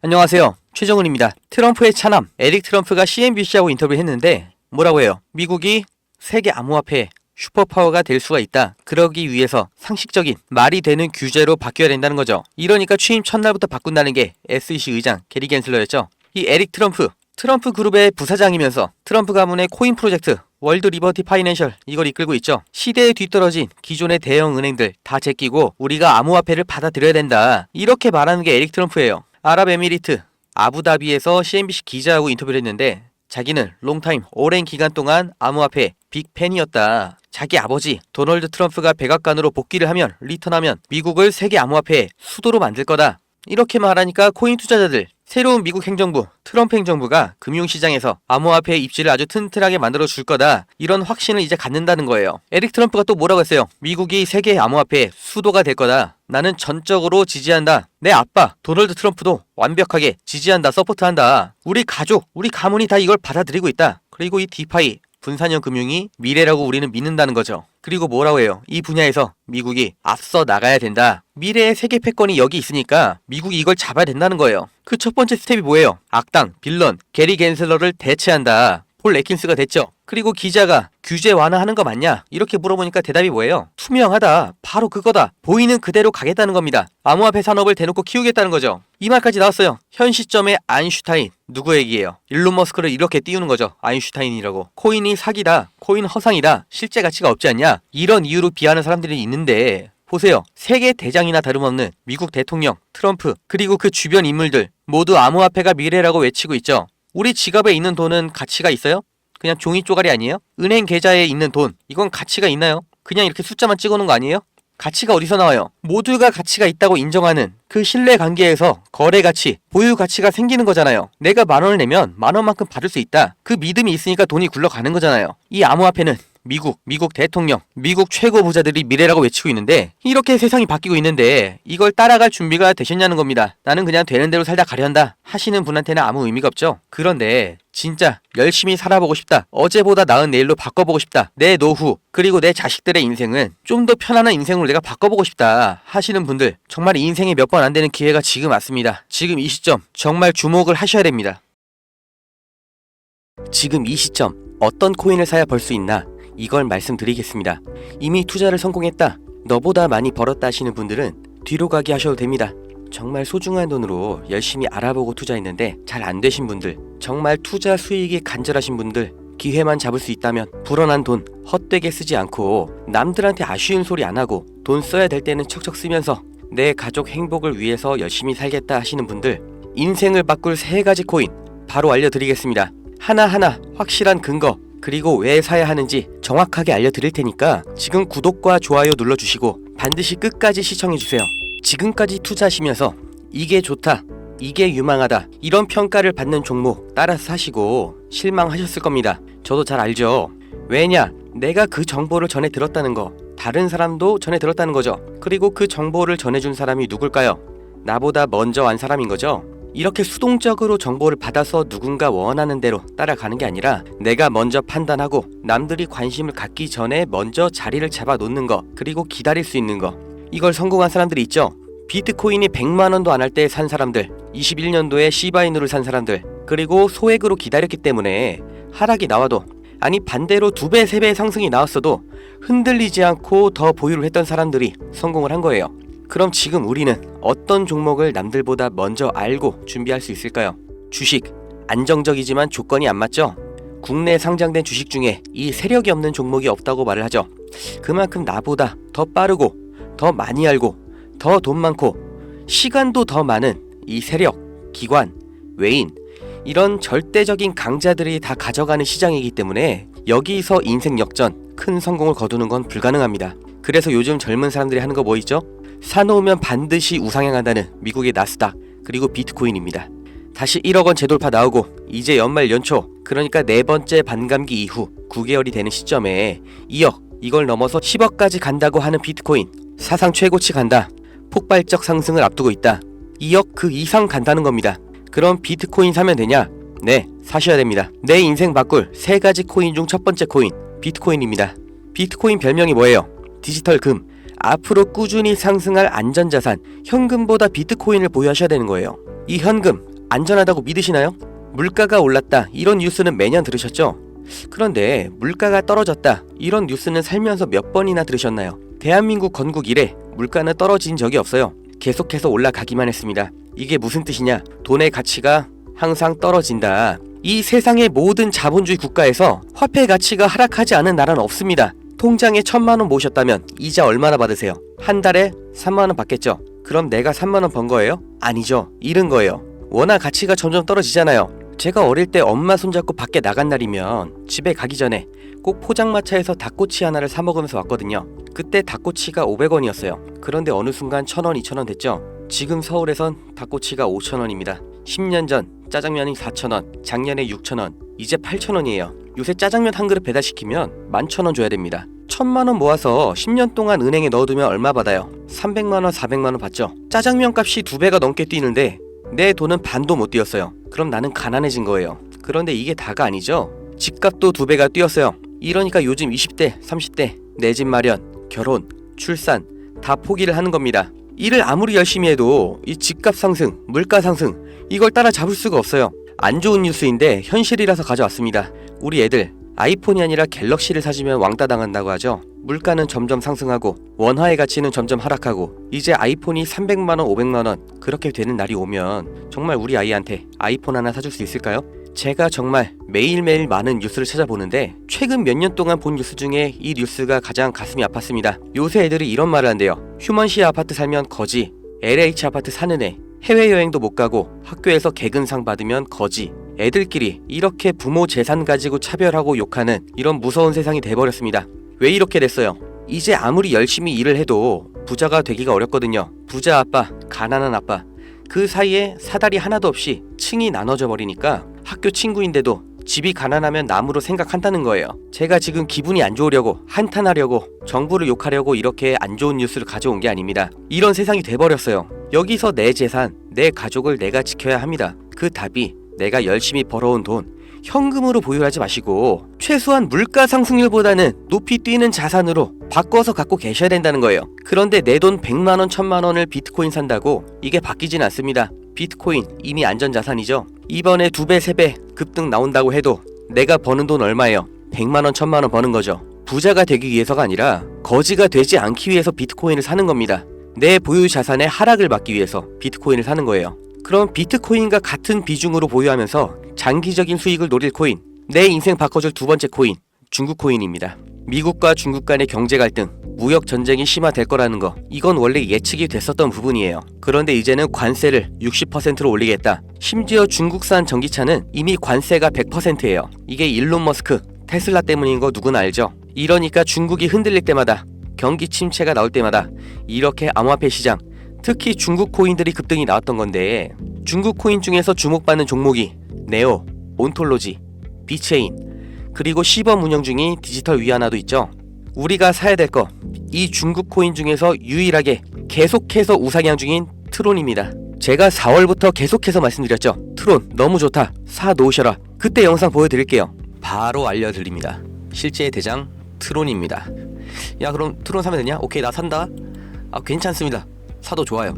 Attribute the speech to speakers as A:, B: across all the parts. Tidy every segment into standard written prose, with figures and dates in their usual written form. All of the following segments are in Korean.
A: 안녕하세요. 최정은입니다. 트럼프의 차남 에릭 트럼프가 CNBC하고 인터뷰를 했는데 뭐라고 해요? 미국이 세계 암호화폐 슈퍼파워가 될 수가 있다. 그러기 위해서 상식적인 말이 되는 규제로 바뀌어야 된다는 거죠. 이러니까 취임 첫날부터 바꾼다는 게 SEC 의장 게리 겐슬러였죠. 이 에릭 트럼프 그룹의 부사장이면서 트럼프 가문의 코인 프로젝트 월드 리버티 파이낸셜 이걸 이끌고 있죠. 시대에 뒤떨어진 기존의 대형 은행들 다 제끼고 우리가 암호화폐를 받아들여야 된다. 이렇게 말하는 게 에릭 트럼프예요. 아랍에미리트 아부다비에서 CNBC 기자하고 인터뷰를 했는데 자기는 롱타임 오랜 기간 동안 암호화폐 빅팬이었다. 자기 아버지 도널드 트럼프가 백악관으로 복귀를 하면 리턴하면 미국을 세계 암호화폐의 수도로 만들 거다. 이렇게 말하니까 코인 투자자들 새로운 미국 행정부 트럼프 행정부가 금융시장에서 암호화폐의 입지를 아주 튼튼하게 만들어 줄 거다. 이런 확신을 이제 갖는다는 거예요. 에릭 트럼프가 또 뭐라고 했어요? 미국이 세계 암호화폐의 수도가 될 거다. 나는 전적으로 지지한다. 내 아빠 도널드 트럼프도 완벽하게 지지한다. 서포트한다. 우리 가족 우리 가문이 다 이걸 받아들이고 있다. 그리고 이 디파이 분산형 금융이 미래라고 우리는 믿는다는 거죠. 그리고 뭐라고 해요? 이 분야에서 미국이 앞서 나가야 된다. 미래의 세계 패권이 여기 있으니까 미국이 이걸 잡아야 된다는 거예요. 그 첫 번째 스텝이 뭐예요? 악당, 빌런, 게리 겐슬러를 대체한다. 폴 애킨스가 됐죠. 그리고 기자가 규제 완화하는 거 맞냐? 이렇게 물어보니까 대답이 뭐예요? 투명하다. 바로 그거다. 보이는 그대로 가겠다는 겁니다. 암호화폐 산업을 대놓고 키우겠다는 거죠. 이 말까지 나왔어요. 현 시점에 아인슈타인 누구 얘기예요? 일론 머스크를 이렇게 띄우는 거죠. 아인슈타인이라고. 코인이 사기다. 코인 허상이다. 실제 가치가 없지 않냐? 이런 이유로 비하하는 사람들이 있는데 보세요. 세계 대장이나 다름없는 미국 대통령 트럼프 그리고 그 주변 인물들 모두 암호화폐가 미래라고 외치고 있죠. 우리 지갑에 있는 돈은 가치가 있어요? 그냥 종이 쪼가리 아니에요? 은행 계좌에 있는 돈 이건 가치가 있나요? 그냥 이렇게 숫자만 찍어놓은 거 아니에요? 가치가 어디서 나와요? 모두가 가치가 있다고 인정하는 그 신뢰관계에서 거래 가치, 보유 가치가 생기는 거잖아요. 내가 10,000원을 내면 10,000원만큼 받을 수 있다. 그 믿음이 있으니까 돈이 굴러가는 거잖아요. 이 암호화폐는 미국 대통령, 미국 최고 부자들이 미래라고 외치고 있는데 이렇게 세상이 바뀌고 있는데 이걸 따라갈 준비가 되셨냐는 겁니다. 나는 그냥 되는 대로 살다 가련다 하시는 분한테는 아무 의미가 없죠. 그런데 진짜 열심히 살아보고 싶다. 어제보다 나은 내일로 바꿔보고 싶다. 내 노후 그리고 내 자식들의 인생은 좀 더 편안한 인생으로 내가 바꿔보고 싶다 하시는 분들 정말 인생에 몇 번 안 되는 기회가 지금 왔습니다. 지금 이 시점 정말 주목을 하셔야 됩니다. 지금 이 시점 어떤 코인을 사야 벌 수 있나? 이걸 말씀드리겠습니다. 이미 투자를 성공했다. 너보다 많이 벌었다 하시는 분들은 뒤로 가기 하셔도 됩니다. 정말 소중한 돈으로 열심히 알아보고 투자했는데 잘 안 되신 분들, 정말 투자 수익이 간절하신 분들, 기회만 잡을 수 있다면 불어난 돈 헛되게 쓰지 않고 남들한테 아쉬운 소리 안 하고 돈 써야 될 때는 척척 쓰면서 내 가족 행복을 위해서 열심히 살겠다 하시는 분들, 인생을 바꿀 3가지 코인 바로 알려드리겠습니다. 하나하나 확실한 근거 그리고 왜 사야 하는지 정확하게 알려드릴 테니까 지금 구독과 좋아요 눌러주시고 반드시 끝까지 시청해주세요. 지금까지 투자하시면서 이게 좋다, 이게 유망하다 이런 평가를 받는 종목 따라서 사시고 실망하셨을 겁니다. 저도 잘 알죠. 왜냐? 내가 그 정보를 전해 들었다는 거 다른 사람도 전해 들었다는 거죠. 그리고 그 정보를 전해준 사람이 누굴까요? 나보다 먼저 안 사람인 거죠. 이렇게 수동적으로 정보를 받아서 누군가 원하는 대로 따라가는 게 아니라 내가 먼저 판단하고 남들이 관심을 갖기 전에 먼저 자리를 잡아 놓는 거 그리고 기다릴 수 있는 거 이걸 성공한 사람들이 있죠. 비트코인이 100만원도 안 할 때 산 사람들 21년도에 시바이누를 산 사람들 그리고 소액으로 기다렸기 때문에 하락이 나와도 아니 반대로 2배 3배 상승이 나왔어도 흔들리지 않고 더 보유를 했던 사람들이 성공을 한 거예요. 그럼 지금 우리는 어떤 종목을 남들보다 먼저 알고 준비할 수 있을까요? 주식, 안정적이지만 조건이 안 맞죠? 국내 상장된 주식 중에 이 세력이 없는 종목이 없다고 말을 하죠. 그만큼 나보다 더 빠르고 더 많이 알고 더 돈 많고 시간도 더 많은 이 세력, 기관, 외인 이런 절대적인 강자들이 다 가져가는 시장이기 때문에 여기서 인생 역전, 큰 성공을 거두는 건 불가능합니다. 그래서 요즘 젊은 사람들이 하는 거 뭐 있죠? 사놓으면 반드시 우상향한다는 미국의 나스닥 그리고 비트코인입니다. 다시 1억원 재돌파 나오고 이제 연말 연초 그러니까 4번째 반감기 이후 9개월이 되는 시점에 2억 이걸 넘어서 10억까지 간다고 하는 비트코인 사상 최고치 간다. 폭발적 상승을 앞두고 있다. 2억 그 이상 간다는 겁니다. 그럼 비트코인 사면 되냐? 네, 사셔야 됩니다. 내 인생 바꿀 3가지 코인 중 첫 번째 코인 비트코인입니다. 비트코인 별명이 뭐예요? 디지털 금. 앞으로 꾸준히 상승할 안전자산, 현금보다 비트코인을 보유하셔야 되는 거예요. 이 현금 안전하다고 믿으시나요? 물가가 올랐다 이런 뉴스는 매년 들으셨죠? 그런데 물가가 떨어졌다 이런 뉴스는 살면서 몇 번이나 들으셨나요? 대한민국 건국 이래 물가는 떨어진 적이 없어요. 계속해서 올라가기만 했습니다. 이게 무슨 뜻이냐? 돈의 가치가 항상 떨어진다. 이 세상의 모든 자본주의 국가에서 화폐 가치가 하락하지 않은 나라는 없습니다. 통장에 1,000만 원 모으셨다면 이자 얼마나 받으세요? 한 달에 3만 원 받겠죠? 그럼 내가 3만 원 번 거예요? 아니죠. 잃은 거예요. 원화 가치가 점점 떨어지잖아요. 제가 어릴 때 엄마 손잡고 밖에 나간 날이면 집에 가기 전에 꼭 포장마차에서 닭꼬치 하나를 사 먹으면서 왔거든요. 그때 닭꼬치가 500원이었어요. 그런데 어느 순간 1,000원, 2,000원 됐죠? 지금 서울에선 닭꼬치가 5,000원입니다. 10년 전 짜장면이 4,000원, 작년에 6,000원, 이제 8,000원이에요. 요새 짜장면 한 그릇 배달시키면 11,000원 줘야 됩니다. 1,000만 원 모아서 10년 동안 은행에 넣어두면 얼마 받아요? 300만 원, 400만 원 받죠? 짜장면 값이 2배가 넘게 뛰는데 내 돈은 반도 못 뛰었어요. 그럼 나는 가난해진 거예요. 그런데 이게 다가 아니죠? 집값도 2배가 뛰었어요. 이러니까 요즘 20대, 30대 내 집 마련, 결혼, 출산 다 포기를 하는 겁니다. 일을 아무리 열심히 해도 이 집값 상승, 물가 상승 이걸 따라잡을 수가 없어요. 안 좋은 뉴스인데 현실이라서 가져왔습니다. 우리 애들 아이폰이 아니라 갤럭시를 사주면 왕따 당한다고 하죠. 물가는 점점 상승하고 원화의 가치는 점점 하락하고 이제 아이폰이 300만 원, 500만 원 그렇게 되는 날이 오면 정말 우리 아이한테 아이폰 하나 사줄 수 있을까요? 제가 정말 매일매일 많은 뉴스를 찾아보는데 최근 몇 년 동안 본 뉴스 중에 이 뉴스가 가장 가슴이 아팠습니다. 요새 애들이 이런 말을 한대요. 휴먼시 아파트 살면 거지, LH 아파트 사는 애, 해외여행도 못 가고 학교에서 개근상 받으면 거지. 애들끼리 이렇게 부모 재산 가지고 차별하고 욕하는 이런 무서운 세상이 돼버렸습니다. 왜 이렇게 됐어요? 이제 아무리 열심히 일을 해도 부자가 되기가 어렵거든요. 부자 아빠, 가난한 아빠 그 사이에 사다리 하나도 없이 층이 나눠져 버리니까 학교 친구인데도 집이 가난하면 남으로 생각한다는 거예요. 제가 지금 기분이 안 좋으려고 한탄하려고 정부를 욕하려고 이렇게 안 좋은 뉴스를 가져온 게 아닙니다. 이런 세상이 돼버렸어요. 여기서 내 재산, 내 가족을 내가 지켜야 합니다. 그 답이 내가 열심히 벌어온 돈 현금으로 보유하지 마시고 최소한 물가 상승률보다는 높이 뛰는 자산으로 바꿔서 갖고 계셔야 된다는 거예요. 그런데 내 돈 100만 원, 1000만 원을 비트코인 산다고 이게 바뀌진 않습니다. 비트코인 이미 안전자산이죠. 이번에 2배, 3배 급등 나온다고 해도 내가 버는 돈 얼마예요? 100만 원, 1000만 원 버는 거죠. 부자가 되기 위해서가 아니라 거지가 되지 않기 위해서 비트코인을 사는 겁니다. 내 보유 자산의 하락을 막기 위해서 비트코인을 사는 거예요. 그럼 비트코인과 같은 비중으로 보유하면서 장기적인 수익을 노릴 코인, 내 인생 바꿔줄 두 번째 코인, 중국 코인입니다. 미국과 중국 간의 경제 갈등, 무역 전쟁이 심화될 거라는 거, 이건 원래 예측이 됐었던 부분이에요. 그런데 이제는 관세를 60%로 올리겠다. 심지어 중국산 전기차는 이미 관세가 100%예요. 이게 일론 머스크, 테슬라 때문인 거 누구나 알죠? 이러니까 중국이 흔들릴 때마다, 경기 침체가 나올 때마다 이렇게 암호화폐 시장, 특히 중국 코인들이 급등이 나왔던 건데, 중국 코인 중에서 주목받는 종목이 네오, 온톨로지, 비체인, 그리고 시범 운영 중인 디지털 위안화도 있죠. 우리가 사야 될 거, 이 중국 코인 중에서 유일하게 계속해서 우상향 중인 트론입니다. 제가 4월부터 계속해서 말씀드렸죠. 트론 너무 좋다, 사 놓으셔라. 그때 영상 보여드릴게요. 바로 알려드립니다. 실제의 대장 트론입니다. 야, 그럼 트론 사면 되냐? 오케이, 나 산다. 아, 괜찮습니다. 사도 좋아요.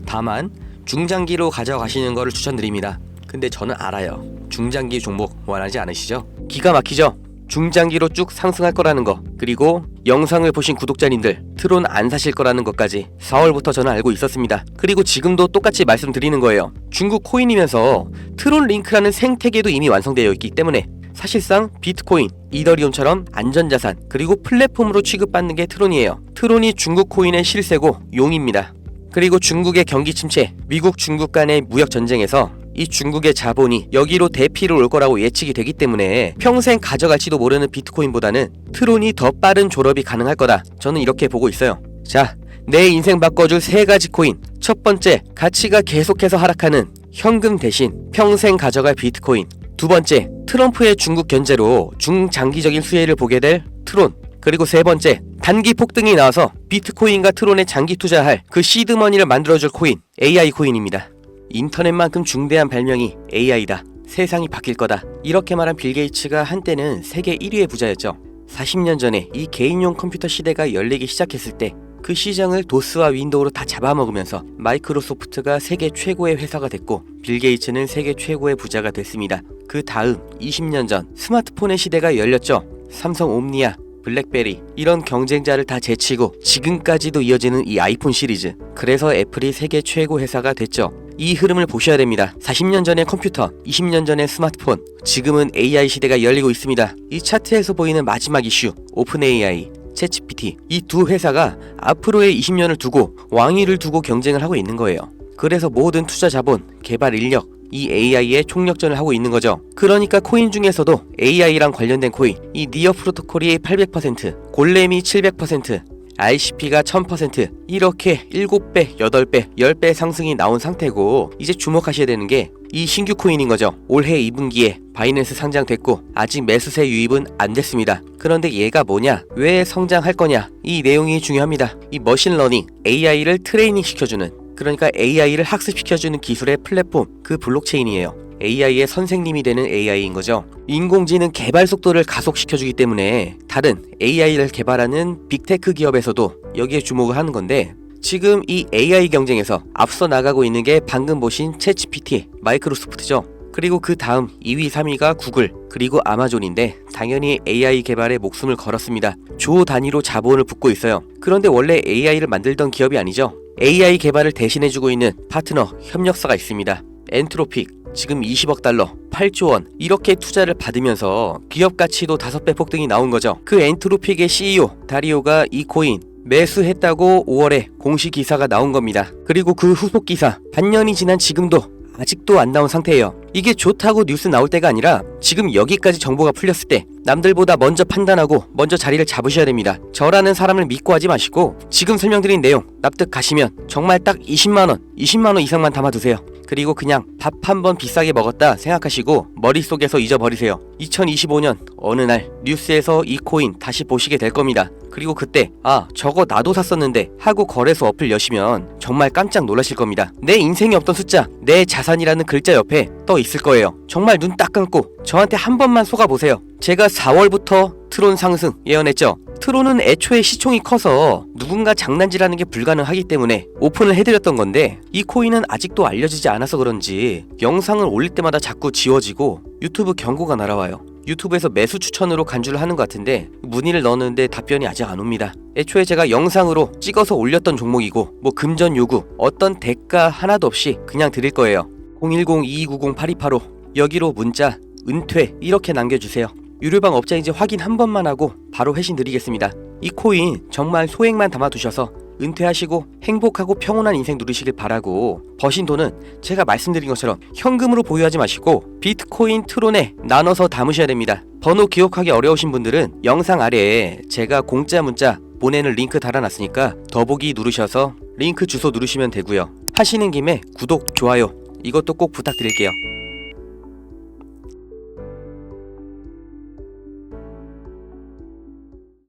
A: 다만 중장기로 가져가시는 거를 추천드립니다. 근데 저는 알아요. 중장기 종목 원하지 않으시죠? 기가 막히죠? 중장기로 쭉 상승할 거라는 거, 그리고 영상을 보신 구독자님들 트론 안 사실 거라는 것까지 4월부터 저는 알고 있었습니다. 그리고 지금도 똑같이 말씀드리는 거예요. 중국 코인이면서 트론 링크라는 생태계도 이미 완성되어 있기 때문에 사실상 비트코인, 이더리움처럼 안전자산, 그리고 플랫폼으로 취급받는 게 트론이에요. 트론이 중국 코인의 실세고 용입니다. 그리고 중국의 경기 침체, 미국 중국 간의 무역 전쟁에서 이 중국의 자본이 여기로 대피를 올 거라고 예측이 되기 때문에 평생 가져갈지도 모르는 비트코인보다는 트론이 더 빠른 졸업이 가능할 거다. 저는 이렇게 보고 있어요. 자, 내 인생 바꿔줄 3가지 코인. 첫 번째, 가치가 계속해서 하락하는 현금 대신 평생 가져갈 비트코인. 두 번째, 트럼프의 중국 견제로 중장기적인 수혜를 보게 될 트론. 그리고 세 번째, 단기 폭등이 나와서 비트코인과 트론에 장기 투자할 그 시드머니를 만들어줄 코인, AI 코인입니다. 인터넷만큼 중대한 발명이 AI다. 세상이 바뀔 거다. 이렇게 말한 빌 게이츠가 한때는 세계 1위의 부자였죠. 40년 전에 이 개인용 컴퓨터 시대가 열리기 시작했을 때 그 시장을 도스와 윈도우로 다 잡아먹으면서 마이크로소프트가 세계 최고의 회사가 됐고 빌 게이츠는 세계 최고의 부자가 됐습니다. 그 다음 20년 전 스마트폰의 시대가 열렸죠. 삼성 옴니아, 블랙베리 이런 경쟁자를 다 제치고 지금까지도 이어지는 이 아이폰 시리즈. 그래서 애플이 세계 최고 회사가 됐죠. 이 흐름을 보셔야 됩니다. 40년 전의 컴퓨터, 20년 전의 스마트폰, 지금은 AI 시대가 열리고 있습니다. 이 차트에서 보이는 마지막 이슈, 오픈 AI, 챗GPT 이 두 회사가 앞으로의 20년을 두고 왕위를 두고 경쟁을 하고 있는 거예요. 그래서 모든 투자 자본, 개발 인력, 이 AI의 총력전을 하고 있는 거죠. 그러니까 코인 중에서도 AI랑 관련된 코인, 이 니어 프로토콜이 800%, 골렘이 700%, ICP가 1000% 이렇게 7배, 8배, 10배 상승이 나온 상태고 이제 주목하셔야 되는 게 이 신규 코인인 거죠. 올해 2분기에 바이낸스 상장됐고 아직 매수세 유입은 안 됐습니다. 그런데 얘가 뭐냐? 왜 성장할 거냐? 이 내용이 중요합니다. 이 머신러닝, AI를 트레이닝 시켜주는 그러니까 AI를 학습시켜주는 기술의 플랫폼, 그 블록체인이에요. AI의 선생님이 되는 AI인 거죠. 인공지능 개발 속도를 가속시켜주기 때문에 다른 AI를 개발하는 빅테크 기업에서도 여기에 주목을 하는 건데 지금 이 AI 경쟁에서 앞서 나가고 있는 게 방금 보신 챗GPT, 마이크로소프트죠. 그리고 그 다음 2위, 3위가 구글, 그리고 아마존인데 당연히 AI 개발에 목숨을 걸었습니다. 조 단위로 자본을 붓고 있어요. 그런데 원래 AI를 만들던 기업이 아니죠. AI 개발을 대신해주고 있는 파트너, 협력사가 있습니다. 엔트로픽, 지금 20억 달러, 8조 원 이렇게 투자를 받으면서 기업 가치도 5배 폭등이 나온 거죠. 그 엔트로픽의 CEO 다리오가 이 코인 매수했다고 5월에 공식 기사가 나온 겁니다. 그리고 그 후속 기사 반년이 지난 지금도 아직도 안 나온 상태예요. 이게 좋다고 뉴스 나올 때가 아니라 지금 여기까지 정보가 풀렸을 때 남들보다 먼저 판단하고 먼저 자리를 잡으셔야 됩니다. 저라는 사람을 믿고 하지 마시고 지금 설명드린 내용 납득 가시면 정말 딱 20만원 이상만 담아두세요. 그리고 그냥 밥 한 번 비싸게 먹었다 생각하시고 머릿속에서 잊어버리세요. 2025년 어느 날 뉴스에서 이 코인 다시 보시게 될 겁니다. 그리고 그때 아 저거 나도 샀었는데 하고 거래소 어플 여시면 정말 깜짝 놀라실 겁니다. 내 인생에 없던 숫자, 내 자산이라는 글자 옆에 떠 있을 거예요. 정말 눈 딱 감고 저한테 한 번만 속아보세요. 제가 4월부터 트론 상승 예언했죠. 트론은 애초에 시총이 커서 누군가 장난질하는 게 불가능하기 때문에 오픈을 해드렸던 건데 이 코인은 아직도 알려지지 않아서 그런지 영상을 올릴 때마다 자꾸 지워지고 유튜브 경고가 날아와요. 유튜브에서 매수 추천으로 간주를 하는 것 같은데 문의를 넣었는데 답변이 아직 안 옵니다. 애초에 제가 영상으로 찍어서 올렸던 종목이고 뭐 금전 요구 어떤 대가 하나도 없이 그냥 드릴 거예요. 010-2290-8285 여기로 문자 은퇴 이렇게 남겨주세요. 유료방 업자인지 확인 한 번만 하고 바로 회신 드리겠습니다. 이 코인 정말 소액만 담아두셔서 은퇴하시고 행복하고 평온한 인생 누리시길 바라고 버신 돈은 제가 말씀드린 것처럼 현금으로 보유하지 마시고 비트코인 트론에 나눠서 담으셔야 됩니다. 번호 기억하기 어려우신 분들은 영상 아래에 제가 공짜 문자 보내는 링크 달아놨으니까 더보기 누르셔서 링크 주소 누르시면 되고요. 하시는 김에 구독, 좋아요 이것도 꼭 부탁드릴게요.